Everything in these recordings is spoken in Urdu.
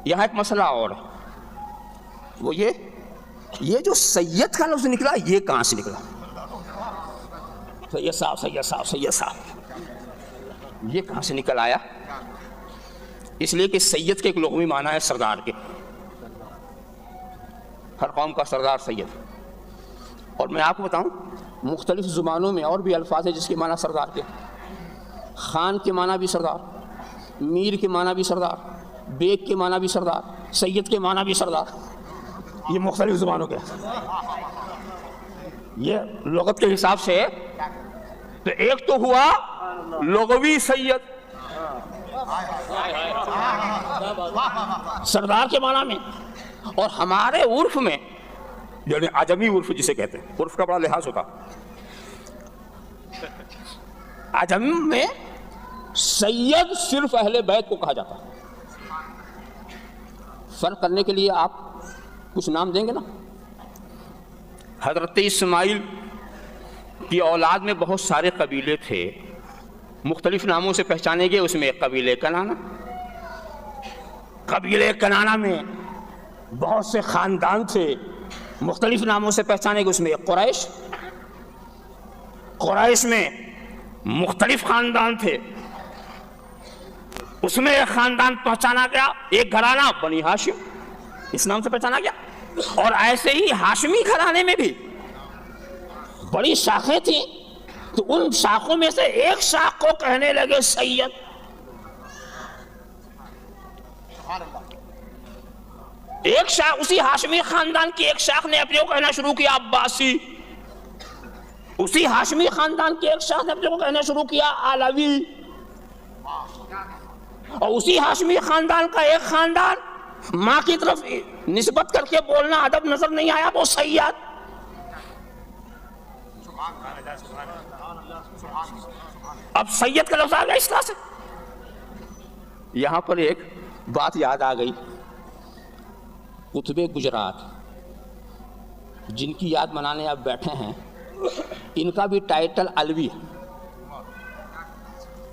یہاں ایک مسئلہ اور ہے، وہ یہ جو سید کا لفظ نکلا یہ کہاں سے نکلا؟ سید صاحب سید صاحب سید صاحب، یہ کہاں سے نکل آیا؟ اس لیے کہ سید کے ایک لغوی معنی ہے سردار کے، ہر قوم کا سردار سید. اور میں آپ کو بتاؤں مختلف زبانوں میں اور بھی الفاظ ہیں جس کے معنی سردار کے. خان کے معنی بھی سردار، میر کے معنی بھی سردار، بیگ کے معنی بھی سردار، سید کے معنی بھی سردار. یہ مختلف زبانوں کے، یہ لغت کے حساب سے. تو ایک تو ہوا لغوی سید سردار کے معنی میں، اور ہمارے عرف میں یعنی عجمی عرف جسے کہتے ہیں، عرف کا بڑا لحاظ ہوتا. عجم میں سید صرف اہل بیت کو کہا جاتا. فرق کرنے کے لیے آپ کچھ نام دیں گے نا. حضرت اسماعیل کی اولاد میں بہت سارے قبیلے تھے، مختلف ناموں سے پہچانے گئے. اس میں ایک قبیلے کنانا، قبیلے کنانا میں بہت سے خاندان تھے، مختلف ناموں سے پہچانے گئے. اس میں ایک قریش، قریش میں مختلف خاندان تھے، اس میں ایک خاندان پہچانا گیا، ایک گھرانہ بنی ہاشم اس نام سے پہچانا گیا. اور ایسے ہی ہاشمی گھرانے میں بھی بڑی شاخیں تھیں، تو ان شاخوں میں سے ایک شاخ کو کہنے لگے سید. ایک شاخ اسی ہاشمی خاندان کی ایک شاخ نے اپنے کو کہنا شروع کیا عباسی، اسی ہاشمی خاندان کی ایک شاخ نے اپنے کو کہنا شروع کیا علوی، اور اسی ہاشمی خاندان کا ایک خاندان ماں کی طرف نسبت کر کے بولنا ادب نظر نہیں آیا وہ سید. اب سید کا لفظ آ گیا اس طرح سے. یہاں پر ایک بات یاد آ گئی، قطب گجرات جن کی یاد منانے آپ بیٹھے ہیں، ان کا بھی ٹائٹل علوی ہے.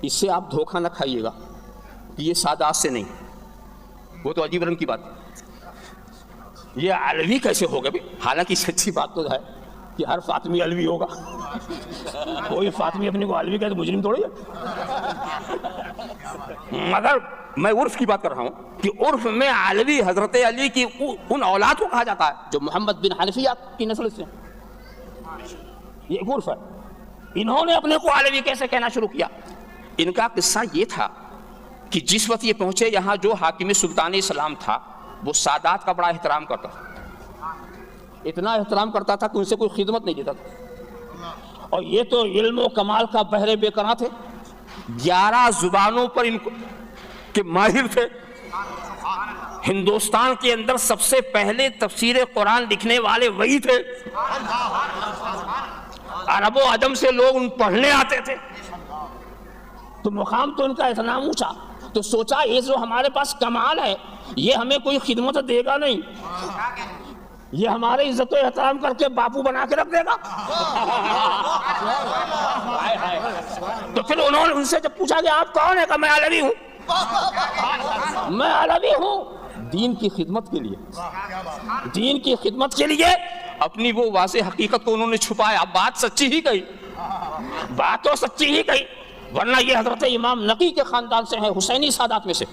اس سے آپ دھوکہ نہ کھائیے گا کہ یہ سادات سے نہیں، وہ تو عجیب رنگ کی بات. یہ علوی کیسے ہوگا بھی؟ حالانکہ سچی بات تو ہے کہ ہر فاطمی علوی ہوگا. کوئی فاطمی اپنے کو علوی کہے تو مجرم تھوڑی ہے. مگر میں عرف کی بات کر رہا ہوں کہ عرف میں علوی حضرت علی کی ان اولاد کو کہا جاتا ہے جو محمد بن حنفیہ کی نسل سے. یہ ایک عرف ہے. انہوں نے اپنے کو علوی کیسے کہنا شروع کیا؟ ان کا قصہ یہ تھا کہ جس وقت یہ پہنچے یہاں، جو حاکم سلطان اسلام تھا وہ سادات کا بڑا احترام کرتا تھا، اتنا احترام کرتا تھا کہ ان سے کوئی خدمت نہیں دیتا تھا. اور یہ تو علم و کمال کا بہرے بے قرار تھے، 11 زبانوں پر ان کے ماہر تھے. ہندوستان کے اندر سب سے پہلے تفسیر قرآن لکھنے والے وہی تھے. عرب و عجم سے لوگ ان پڑھنے آتے تھے، تو مقام تو ان کا اتنا اونچا. تو سوچا یہ جو ہمارے پاس کمال ہے یہ ہمیں کوئی خدمت دے گا نہیں، یہ ہمارے عزت و احترام کر کے باپو بنا کے رکھ دے گا. تو پھر انہوں نے ان سے جب پوچھا کہ آپ کون ہیں، کہا میں علوی ہوں. میں علوی ہوں دین کی خدمت کے لیے، دین کی خدمت کے لیے. اپنی وہ واضح حقیقت کو انہوں نے چھپایا. بات سچی ہی کہی، بات تو سچی ہی کہی، ورنہ یہ حضرت امام نقی کے خاندان سے ہیں، حسینی سادات میں سے.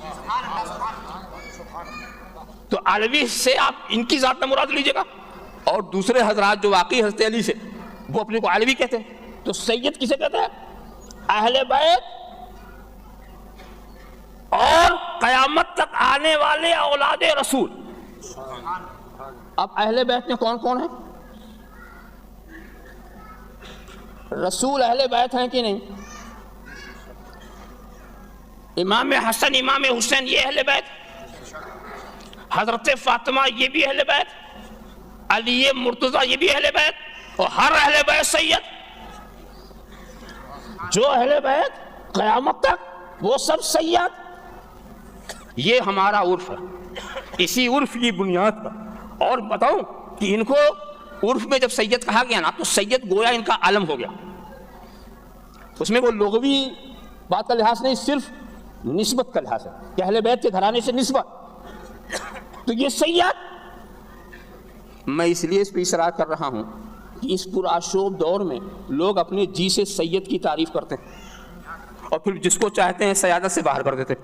تو علوی سے آپ ان کی ذات میں مراد لیجئے گا. اور دوسرے حضرات جو واقعی حضرت علی سے، وہ اپنے کو علوی کہتے ہیں. تو سید کسے کہتے ہیں؟ اہل بیت اور قیامت تک آنے والے اولاد رسول. اب اہل بیت میں کون کون ہیں؟ رسول اہل بیت ہیں کہ نہیں؟ امام حسن امام حسین یہ اہل بیت، حضرت فاطمہ یہ بھی اہل بیت، علی مرتضی یہ بھی اہل بیت، اور ہر اہل بیت سید. جو اہل بیت قیامت تک وہ سب سید. یہ ہمارا عرف ہے. اسی عرف کی بنیاد پر اور بتاؤں کہ ان کو عرف میں جب سید کہا گیا نا تو سید گویا ان کا عالم ہو گیا. اس میں وہ لغوی بات کا لحاظ نہیں، صرف نسبت کا لحاظ ہے کہ اہل بیت کے گھرانے سے نسبت. تو یہ سید، میں اس لیے اس پہ اصرار کر رہا ہوں کہ اس پرآشوب دور میں لوگ اپنے جی سے سید کی تعریف کرتے ہیں اور پھر جس کو چاہتے ہیں سیادت سے باہر کر دیتے ہیں۔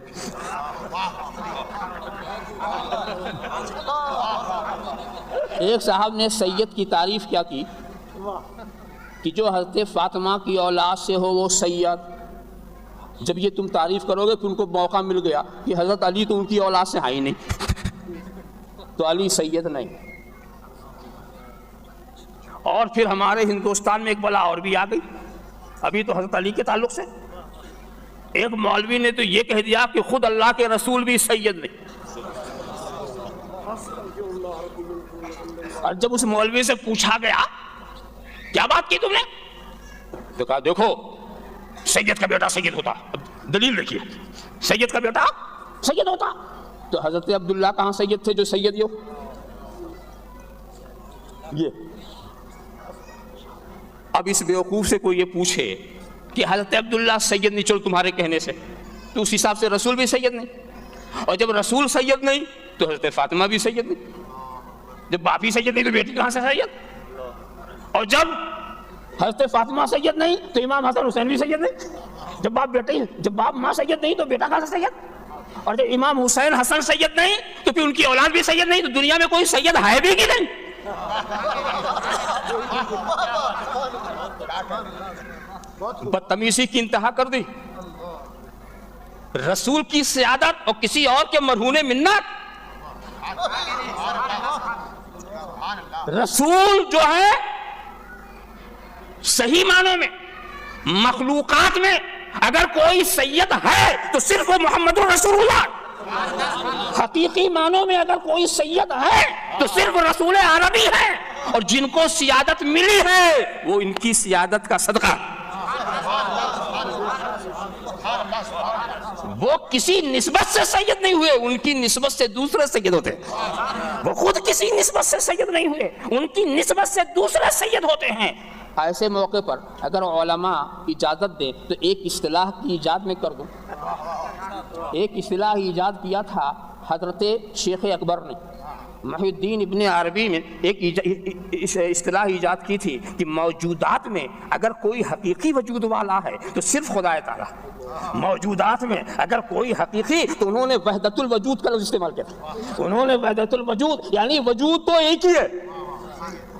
ایک صاحب نے سید کی تعریف کیا کی کہ جو حضرت فاطمہ کی اولاد سے ہو وہ سید۔ جب یہ تم تعریف کرو گے کہ ان کو موقع مل گیا کہ حضرت علی تو ان کی اولاد سے ہی نہیں، تو علی سید نہیں۔ اور پھر ہمارے ہندوستان میں ایک بلا اور بھی آ گئی، ابھی تو حضرت علی کے تعلق سے ایک مولوی نے تو یہ کہہ دیا کہ خود اللہ کے رسول بھی سید نہیں۔ اور جب اس مولوی سے پوچھا گیا کیا بات کی تم نے، تو کہا دیکھو سید کا بیٹا سید ہوتا، دلیل دیکھیے، سید کا بیٹا سید ہوتا، تو حضرت عبداللہ کہاں سید تھے جو سید یہ۔ اب اس بیوقوف سے کوئی یہ پوچھے کہ حضرت عبداللہ سید نہیں، چلو تمہارے کہنے سے تو اس حساب سے رسول بھی سید نہیں، اور جب رسول سید نہیں تو حضرت فاطمہ بھی سید نہیں، جب باپ ہی سید نہیں تو بیٹی کہاں سے سید، اور جب حضرت فاطمہ سید نہیں تو امام حسن حسین بھی سید نہیں، جب باپ ماں سید نہیں تو بیٹا کہاں سے سید، اور جب امام حسین حسن سید نہیں تو پھر ان کی اولاد بھی سید نہیں، تو دنیا میں کوئی سید ہے بھی کہ نہیں؟ بدتمیزی کی انتہا کر دی، رسول کی سیادت اور کسی اور کے مرہون منت۔ رسول جو ہے صحیح معنوں میں مخلوقات میں اگر کوئی سید ہے تو صرف وہ محمد رسول اللہ، حقیقی معنوں میں اگر کوئی سید ہے تو صرف رسول عربی ہے، اور جن کو سیادت ملی ہے وہ ان کی سیادت کا صدقہ، وہ کسی نسبت سے سید نہیں ہوئے، ان کی نسبت سے دوسرے سید ہوتے ہیں، وہ خود کسی نسبت سے سید نہیں ہوئے، ان کی نسبت سے دوسرے سید ہوتے ہیں۔ ایسے موقع پر اگر علماء اجازت دیں تو ایک اصطلاح کی ایجاد میں کر دوں۔ ایک اصطلاح ایجاد کیا تھا حضرت شیخ اکبر نے، محی الدین ابن عربی میں ایک اصطلاح ایجاد کی تھی کہ موجودات میں اگر کوئی حقیقی وجود والا ہے تو صرف خدا تعالیٰ، موجودات میں اگر کوئی حقیقی، تو انہوں نے وحدت الوجود کا لفظ استعمال کیا تھا، انہوں نے وحدت الوجود یعنی وجود تو ایک ہی ہے،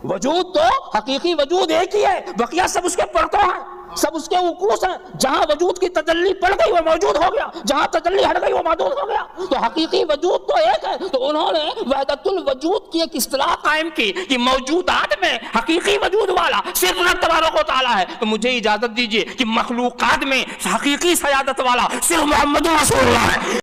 وجود تو حقیقی وجود ایک ہی ہے، بقیہ سب اس کے پرتوں ہیں، سب اس کے عکوس ہیں، جہاں وجود کی تجلی پڑ گئی وہ موجود ہو گیا، جہاں تجلی ہٹ گئی وہ معدوم ہو گیا، تو حقیقی وجود تو ایک ہے۔ تو انہوں نے وحدت الوجود کی ایک اصطلاح قائم کی کہ موجودات میں حقیقی وجود والا صرف رب تبارک و تعالیٰ ہے، تو مجھے اجازت دیجیے کہ مخلوقات میں حقیقی سیادت والا صرف محمد رسول اللہ ہے۔